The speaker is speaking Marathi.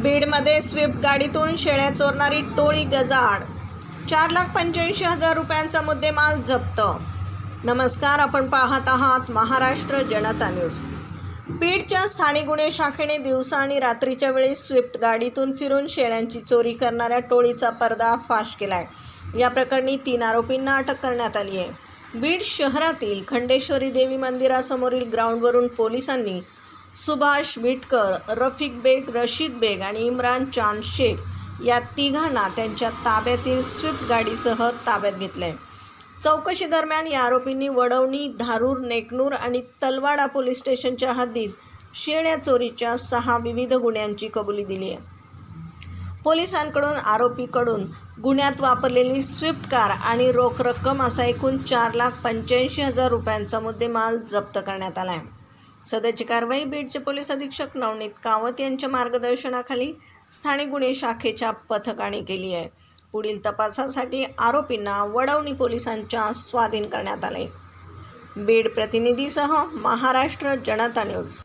बीडमध्ये स्विफ्ट गाडीतून शेळ्या चोरणारी टोळी गजाआड. 4,85,000 रुपयांचा मुद्देमाल जप्त. नमस्कार, आपण पाहत आहात महाराष्ट्र जनता न्यूज. बीडच्या स्थानिक गुन्हे शाखेने दिवसा आणि रात्रीच्या वेळी स्विफ्ट गाडीतून फिरून शेळ्यांची चोरी करणाऱ्या टोळीचा पर्दाफाश केला आहे. या प्रकरणी 3 आरोपींना अटक करण्यात आली आहे. बीड शहरातील खंडेश्वरी देवी मंदिरासमोरील ग्राउंडवरून पोलिसांनी सुभाष विटकर, रफिक बेग, रशीद बेग आणि इम्रान चांद शेख या तिघांना त्यांच्या ताब्यातील स्विफ्ट गाडीसह ताब्यात घेतले. चौकशी दरम्यान या आरोपींनी वडवणी, धारूर, नेकनूर आणि तलवाडा पोलीस स्टेशनच्या हद्दीत शेळ्या चोरीच्या 6 विविध गुन्ह्यांची कबुली दिली आहे. पोलिसांकडून आरोपीकडून गुन्ह्यात वापरलेली स्विफ्ट कार आणि रोख रक्कम असा एकूण 4,85,000 रुपयांचा मुद्देमाल जप्त करण्यात आला आहे. सदरची कारवाई बीडचे पोलीस अधीक्षक नवनीत कावत यांच्या मार्गदर्शनाखाली स्थानिक गुन्हे शाखेच्या पथकाने केली आहे. पुढील तपासासाठी आरोपींना वडवणी पोलिसांच्या स्वाधीन करण्यात आले. बीड प्रतिनिधीसह महाराष्ट्र जनता न्यूज.